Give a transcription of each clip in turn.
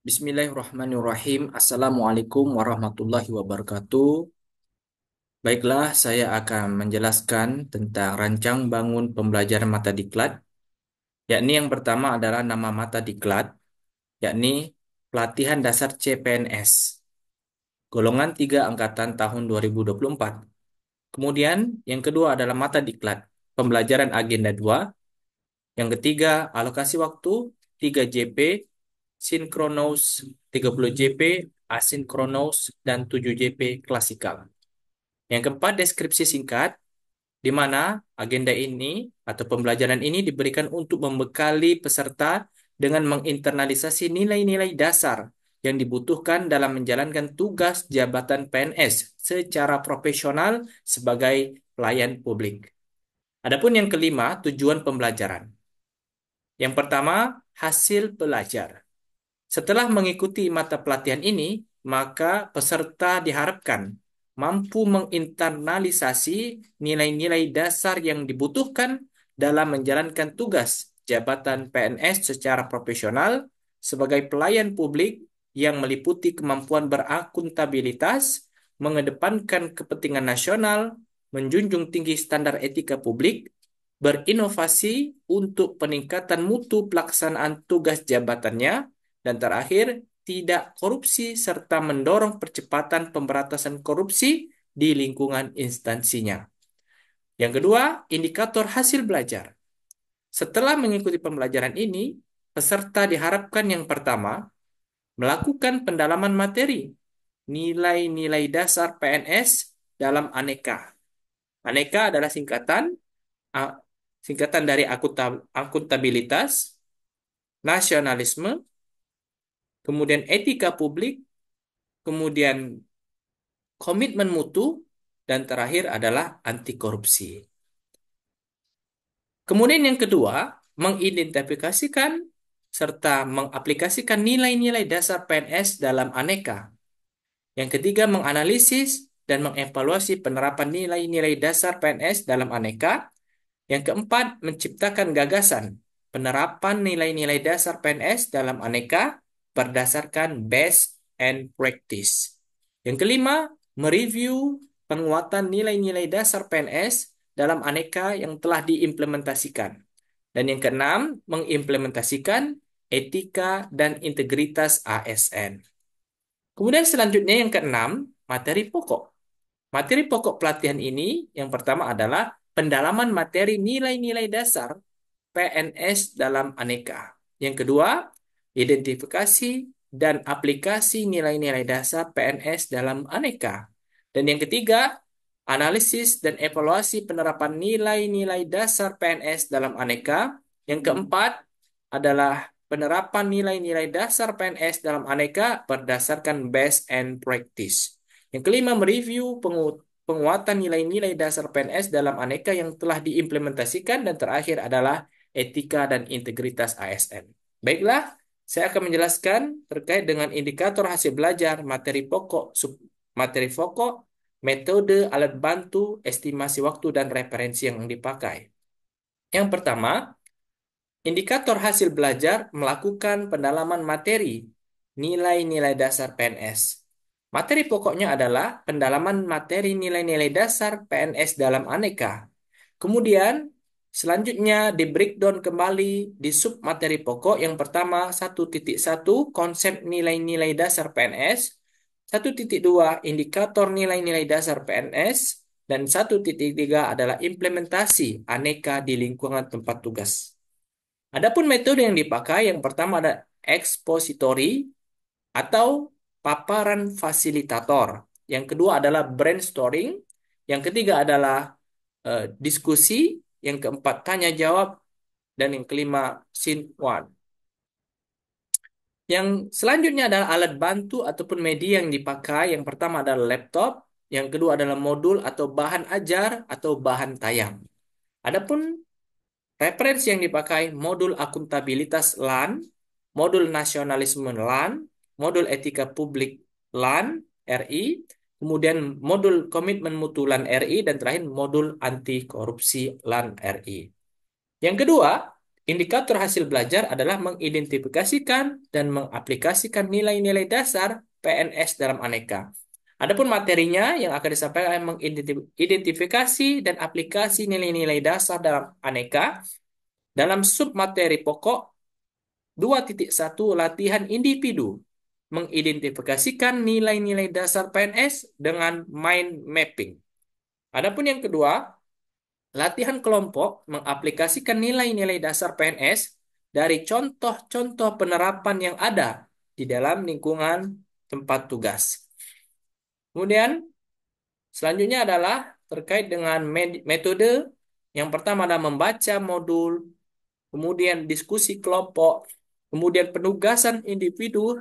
Bismillahirrahmanirrahim. Assalamualaikum warahmatullahi wabarakatuh. Baiklah, saya akan menjelaskan tentang rancang bangun pembelajaran mata diklat, yakni yang pertama adalah nama mata diklat, yakni Pelatihan Dasar CPNS, golongan 3 angkatan tahun 2024. Kemudian, yang kedua adalah mata diklat, pembelajaran agenda 2. Yang ketiga, alokasi waktu 3 JP, sinkronos 30 JP, asinkronos, dan 7 JP klasikal. Yang keempat, deskripsi singkat, di mana agenda ini atau pembelajaran ini diberikan untuk membekali peserta dengan menginternalisasi nilai-nilai dasar yang dibutuhkan dalam menjalankan tugas jabatan PNS secara profesional sebagai pelayan publik. Adapun yang kelima, tujuan pembelajaran. Yang pertama, hasil belajar. Setelah mengikuti mata pelatihan ini, maka peserta diharapkan mampu menginternalisasi nilai-nilai dasar yang dibutuhkan dalam menjalankan tugas jabatan PNS secara profesional sebagai pelayan publik yang meliputi kemampuan berakuntabilitas, mengedepankan kepentingan nasional, menjunjung tinggi standar etika publik, berinovasi untuk peningkatan mutu pelaksanaan tugas jabatannya, dan terakhir, tidak korupsi serta mendorong percepatan pemberantasan korupsi di lingkungan instansinya. Yang kedua, indikator hasil belajar. Setelah mengikuti pembelajaran ini, peserta diharapkan yang pertama, melakukan pendalaman materi, nilai-nilai dasar PNS dalam aneka. Aneka adalah ah, singkatan dari akuntabilitas, nasionalisme, kemudian etika publik, kemudian komitmen mutu, dan terakhir adalah anti korupsi. Kemudian yang kedua, mengidentifikasikan serta mengaplikasikan nilai-nilai dasar PNS dalam aneka. Yang ketiga, menganalisis dan mengevaluasi penerapan nilai-nilai dasar PNS dalam aneka. Yang keempat, menciptakan gagasan penerapan nilai-nilai dasar PNS dalam aneka berdasarkan best and practice. Yang kelima, mereview penguatan nilai-nilai dasar PNS dalam aneka yang telah diimplementasikan. Dan yang keenam, mengimplementasikan etika dan integritas ASN. Kemudian selanjutnya yang keenam, materi pokok. Materi pokok pelatihan ini yang pertama adalah pendalaman materi nilai-nilai dasar PNS dalam aneka. Yang kedua, identifikasi dan aplikasi nilai-nilai dasar PNS dalam aneka. Dan yang ketiga, analisis dan evaluasi penerapan nilai-nilai dasar PNS dalam aneka. Yang keempat adalah penerapan nilai-nilai dasar PNS dalam aneka berdasarkan best and practice. Yang kelima, mereview penguatan nilai-nilai dasar PNS dalam aneka yang telah diimplementasikan. Dan terakhir adalah etika dan integritas ASN. Baiklah, saya akan menjelaskan terkait dengan indikator hasil belajar, materi pokok, materi pokok, metode, alat bantu, estimasi waktu, dan referensi yang dipakai. Yang pertama, indikator hasil belajar melakukan pendalaman materi, nilai-nilai dasar PNS. Materi pokoknya adalah pendalaman materi nilai-nilai dasar PNS dalam aneka. Kemudian, selanjutnya di breakdown kembali di sub materi pokok. Yang pertama, 1.1 konsep nilai-nilai dasar PNS, 1.2 indikator nilai-nilai dasar PNS, dan 1.3 adalah implementasi aneka di lingkungan tempat tugas. Adapun metode yang dipakai, yang pertama ada expository atau paparan fasilitator. Yang kedua adalah brainstorming. Yang ketiga adalah diskusi. Yang keempat tanya jawab. Dan yang kelima scene one. Yang selanjutnya adalah alat bantu ataupun media yang dipakai. Yang pertama adalah laptop. Yang kedua adalah modul atau bahan ajar atau bahan tayang. Adapun referensi yang dipakai modul akuntabilitas LAN, modul nasionalisme LAN, modul etika publik LAN RI, kemudian modul komitmen mutu LAN RI, dan terakhir modul anti korupsi LAN RI. Yang kedua, indikator hasil belajar adalah mengidentifikasikan dan mengaplikasikan nilai-nilai dasar PNS dalam aneka. Adapun materinya yang akan disampaikan adalah mengidentifikasi dan aplikasi nilai-nilai dasar dalam aneka dalam submateri pokok 2.1 latihan individu, mengidentifikasikan nilai-nilai dasar PNS dengan mind mapping. Adapun yang kedua, latihan kelompok mengaplikasikan nilai-nilai dasar PNS dari contoh-contoh penerapan yang ada di dalam lingkungan tempat tugas. Kemudian, selanjutnya adalah terkait dengan metode. Yang pertama adalah membaca modul, kemudian diskusi kelompok, kemudian penugasan individu.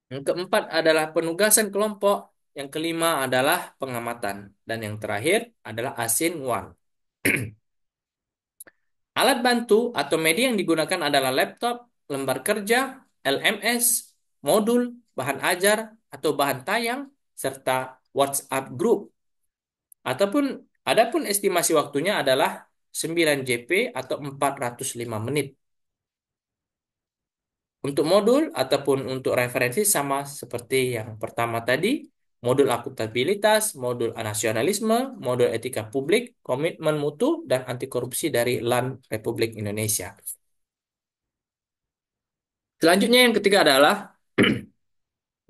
Yang keempat adalah penugasan kelompok. Yang kelima adalah pengamatan. Dan yang terakhir adalah asin one. Alat bantu atau media yang digunakan adalah laptop, lembar kerja, LMS, modul, bahan ajar, atau bahan tayang, serta WhatsApp group. Adapun estimasi waktunya adalah 9 JP atau 405 menit. Untuk modul ataupun untuk referensi sama seperti yang pertama tadi, modul akuntabilitas, modul nasionalisme, modul etika publik, komitmen mutu, dan anti korupsi dari LAN Republik Indonesia. Selanjutnya yang ketiga adalah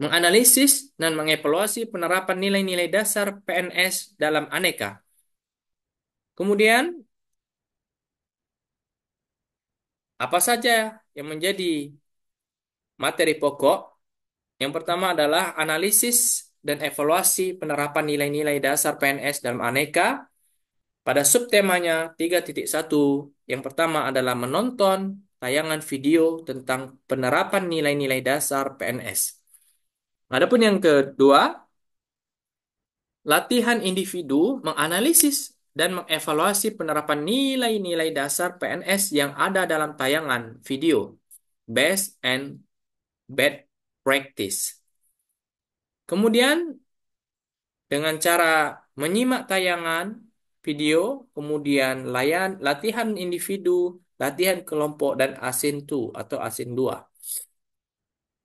menganalisis dan mengevaluasi penerapan nilai-nilai dasar PNS dalam aneka. Kemudian, apa saja yang menjadi materi pokok? Yang pertama adalah analisis dan evaluasi penerapan nilai-nilai dasar PNS dalam aneka. Pada subtemanya 3.1, yang pertama adalah menonton tayangan video tentang penerapan nilai-nilai dasar PNS. Adapun yang kedua, latihan individu menganalisis dan mengevaluasi penerapan nilai-nilai dasar PNS yang ada dalam tayangan video, best and bad practice. Kemudian, dengan cara menyimak tayangan video, kemudian latihan individu, latihan kelompok, dan asin 2 atau asin 2.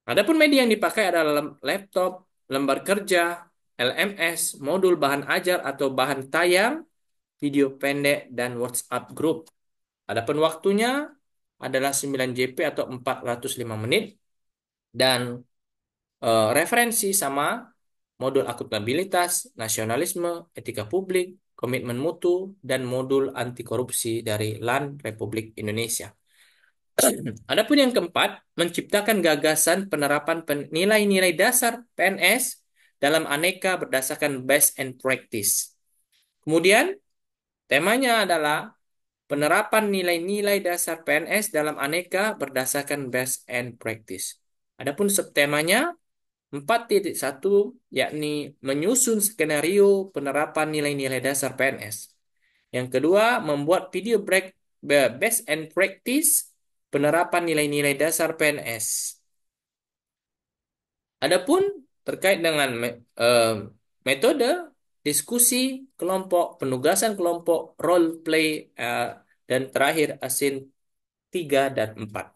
Adapun media yang dipakai adalah laptop, lembar kerja, LMS, modul bahan ajar atau bahan tayang, video pendek, dan WhatsApp group. Adapun waktunya adalah 9 JP atau 405 menit. Dan referensi sama modul akuntabilitas, nasionalisme, etika publik, komitmen mutu, dan modul anti korupsi dari LAN Republik Indonesia. Adapun yang keempat, menciptakan gagasan penerapan nilai-nilai dasar PNS dalam aneka berdasarkan best and practice. Kemudian, temanya adalah penerapan nilai-nilai dasar PNS dalam aneka berdasarkan best and practice. Adapun subtemanya 4.1 yakni menyusun skenario penerapan nilai-nilai dasar PNS. Yang kedua, membuat video best and practice penerapan nilai-nilai dasar PNS. Adapun terkait dengan metode diskusi kelompok, penugasan kelompok, role play, dan terakhir asin 3 dan 4.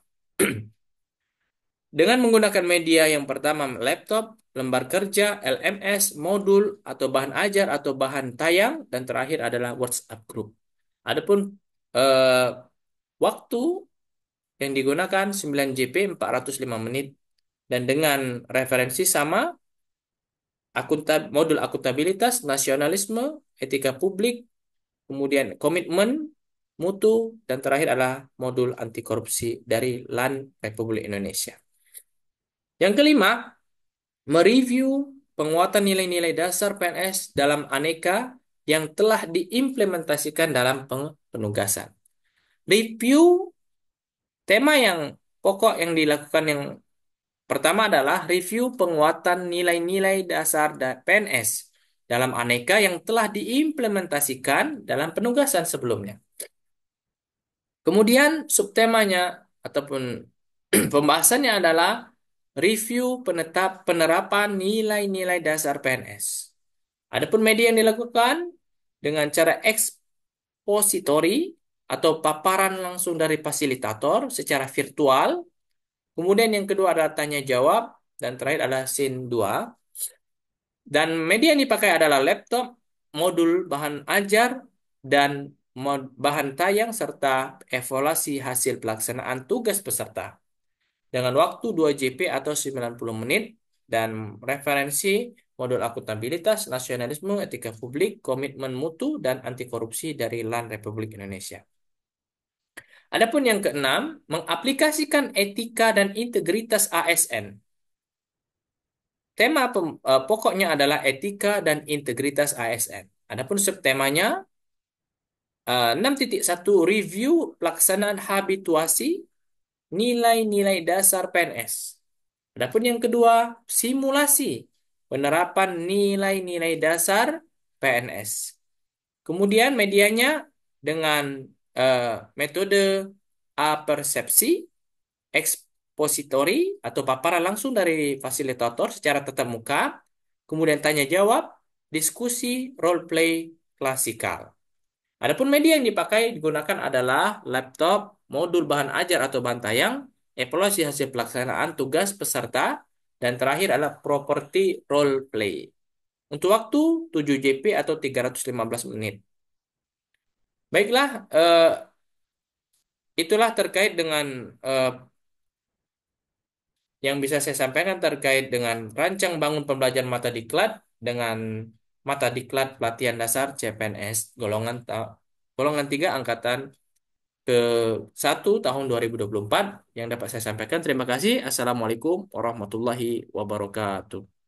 Dengan menggunakan media yang pertama laptop, lembar kerja, LMS, modul, atau bahan ajar atau bahan tayang, dan terakhir adalah WhatsApp group. Adapun waktu yang digunakan 9 JP 405 menit, dan dengan referensi sama modul akuntabilitas, nasionalisme, etika publik, kemudian komitmen mutu, dan terakhir adalah modul anti korupsi dari LAN Republik Indonesia. Yang kelima, mereview penguatan nilai-nilai dasar PNS dalam aneka yang telah diimplementasikan dalam penugasan. Review tema yang pokok yang dilakukan yang pertama adalah review penguatan nilai-nilai dasar PNS dalam aneka yang telah diimplementasikan dalam penugasan sebelumnya. Kemudian subtemanya ataupun pembahasannya adalah review penerapan nilai-nilai dasar PNS. Adapun media yang dilakukan dengan cara expository atau paparan langsung dari fasilitator secara virtual. Kemudian yang kedua adalah tanya jawab dan terakhir adalah scene 2. Dan media yang dipakai adalah laptop, modul bahan ajar, dan bahan tayang serta evaluasi hasil pelaksanaan tugas peserta dengan waktu 2 JP atau 90 menit dan referensi modul akuntabilitas, nasionalisme, etika publik, komitmen mutu, dan anti korupsi dari LAN Republik Indonesia. Adapun yang keenam, mengaplikasikan etika dan integritas ASN. Tema pokoknya adalah etika dan integritas ASN. Adapun subtemanya 6.1 review pelaksanaan habituasi nilai-nilai dasar PNS. Adapun yang kedua, simulasi penerapan nilai-nilai dasar PNS. Kemudian medianya dengan eh, metode apersepsi, ekspositori atau paparan langsung dari fasilitator secara tatap muka, kemudian tanya jawab, diskusi, role play klasikal. Adapun media yang dipakai digunakan adalah laptop, modul bahan ajar atau bahan tayang, evaluasi hasil pelaksanaan tugas peserta, dan terakhir adalah property role play. Untuk waktu 7 JP atau 315 menit. Baiklah, itulah terkait dengan eh, yang bisa saya sampaikan terkait dengan rancang bangun pembelajaran mata diklat dengan mata diklat pelatihan dasar CPNS golongan 3 angkatan ke 1 tahun 2024 yang dapat saya sampaikan. Terima kasih. Assalamualaikum warahmatullahi wabarakatuh.